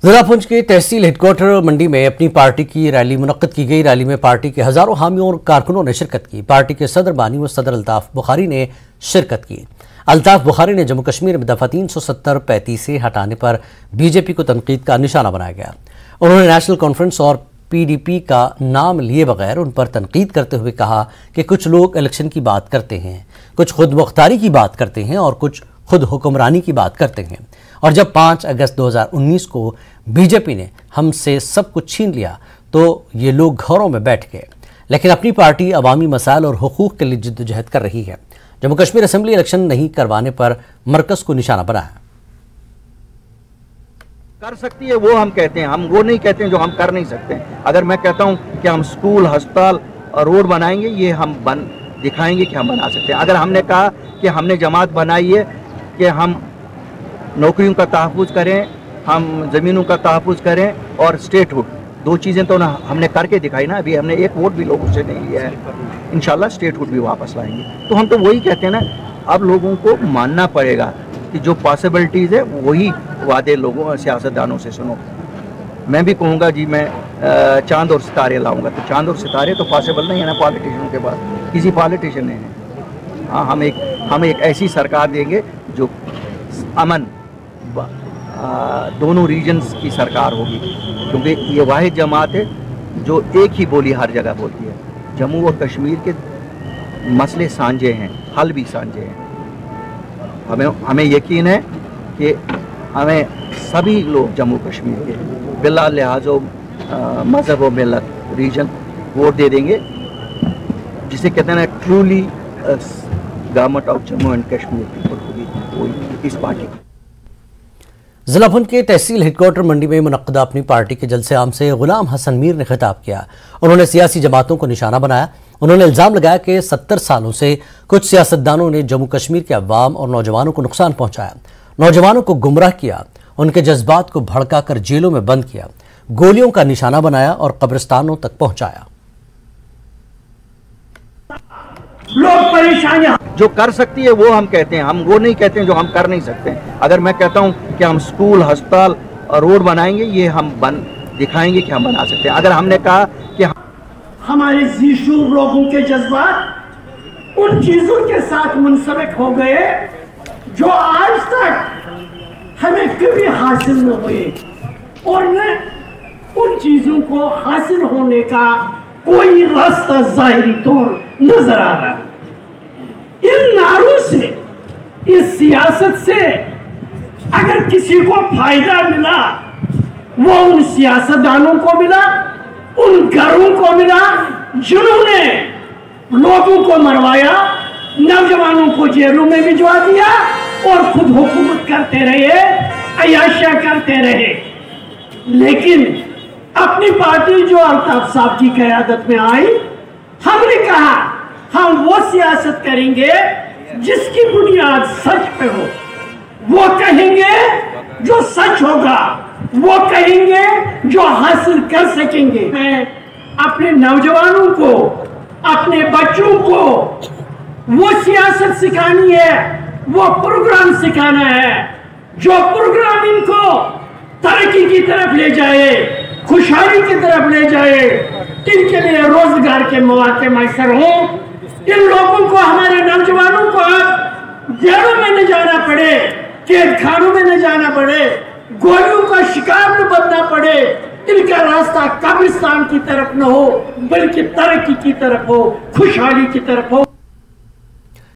जिला पुंछ के तहसील हेडक्वार्टर मंडी में अपनी पार्टी की रैली मुनक्कद की गई। रैली में पार्टी के हजारों हामियों और कारकुनों ने शिरकत की। पार्टी के सदर बानी व सदर अल्ताफ बुखारी ने शिरकत की। अल्ताफ बुखारी ने जम्मू कश्मीर में दफा 370-35 से हटाने पर बीजेपी को तनकीद का निशाना बनाया गया। उन्होंने नेशनल कॉन्फ्रेंस और पीडीपी का नाम लिए बगैर उन पर तनकीद करते हुए कहा कि कुछ लोग इलेक्शन की बात करते हैं, कुछ खुद मुख्तारी की बात करते हैं और कुछ खुद हुक्मरानी की बात करते हैं। और जब 5 अगस्त 2019 को बीजेपी ने हमसे सब कुछ छीन लिया तो ये लोग घरों में बैठ गए, लेकिन अपनी पार्टी अवामी मसाइल और हुकूक के लिए जिद्दोजहद कर रही है। जम्मू कश्मीर असेंबली इलेक्शन नहीं करवाने पर मरकज को निशाना बनाया। कर सकती है वो हम कहते हैं, हम वो नहीं कहते हैं जो हम कर नहीं सकते। अगर मैं कहता हूं कि हम स्कूल, अस्पताल और रोड बनाएंगे, ये हम दिखाएंगे कि हम बना सकते हैं। अगर हमने कहा कि हमने जमात बनाई है कि हम नौकरियों का तहफ़्फ़ुज़ करें, हम ज़मीनों का तहफ़्फ़ुज़ करें और स्टेटहुड, दो चीज़ें तो ना हमने करके दिखाई ना। अभी हमने एक वोट भी लोगों से नहीं लिया है, इंशाल्लाह स्टेटहुड भी वापस लाएंगे। तो हम तो वही कहते हैं ना, अब लोगों को मानना पड़ेगा कि जो पॉसिबिलिटीज़ है वही वादे लोगों सियासतदानों से सुनो। मैं भी कहूँगा जी मैं चांद और सितारे लाऊंगा, तो चांद और सितारे तो पॉसिबल नहीं है ना पॉलिटिशियन के पास, किसी पॉलिटिशियन ने है। हाँ, हम एक ऐसी सरकार देंगे जो अमन दोनों रीजन्स की सरकार होगी, क्योंकि ये वाहिद जमात है जो एक ही बोली हर जगह बोलती है। जम्मू और कश्मीर के मसले सांझे हैं, हल भी सांझे हैं। हमें यकीन है कि हमें सभी लोग जम्मू कश्मीर के बिला लिहाजो मज़हब व मिलत रीजन वोट दे देंगे, जिसे कहते हैं ना truly government of Jammu and Kashmir people होगी इस पार्टी की। जिला पुंछ के तहसील हेडक्वार्टर मंडी में मुनक्कदा अपनी पार्टी के जलसे आम से गुलाम हसन मीर ने खिताब किया। उन्होंने सियासी जमातों को निशाना बनाया। उन्होंने इल्जाम लगाया कि 70 सालों से कुछ सियासतदानों ने जम्मू कश्मीर के अवाम और नौजवानों को नुकसान पहुंचाया, नौजवानों को गुमराह किया, उनके जज्बात को भड़काकर जेलों में बंद किया, गोलियों का निशाना बनाया और कब्रिस्तानों तक पहुंचाया। लोग परेशानियां जो कर सकती है वो हम कहते हैं, हम वो नहीं कहते हैं जो हम कर नहीं सकते। अगर मैं कहता हूं कि हम स्कूल, अस्पताल और रोड बनाएंगे, ये हम दिखाएंगे कि हम बना सकते हैं। अगर हमने कहा कि हमारे जीशूर लोगों के जज्बात उन चीजों के साथ मुंसलिक हो गए जो आज तक हमें कभी हासिल न हुए, और न उन चीजों को हासिल होने का कोई रास्ता जाहिरी तौर नजर आ रहा। इन नारों से, इस सियासत से अगर किसी को फायदा मिला, वो उन सियासतदानों को मिला, उन घरों को मिला जिन्होंने लोगों को मरवाया, नौजवानों को जेलों में भिजवा दिया और खुद हुकूमत करते रहे, अयाशा करते रहे। लेकिन अपनी पार्टी जो अल्ताफ साहब की क़यादत में आई, हमने कहा हम वो सियासत करेंगे जिसकी बुनियाद सच पे हो। वो कहेंगे जो सच होगा, वो कहेंगे जो हासिल कर सकेंगे। मैं अपने नौजवानों को, अपने बच्चों को वो सियासत सिखानी है, वो प्रोग्राम सिखाना है जो प्रोग्राम इनको तरक्की की तरफ ले जाए, खुशहाली की तरफ ले जाए, इनके लिए रोजगार के मौके मैसर हों। इन लोगों को, हमारे नौजवानों को अब जेलों में न जाना पड़े, कैद खानों में न जाना पड़े, गोलियों का शिकार न बनना पड़े। इनका रास्ता कब्रिस्तान की तरफ न हो, बल्कि तरक्की की तरफ हो, खुशहाली की तरफ हो।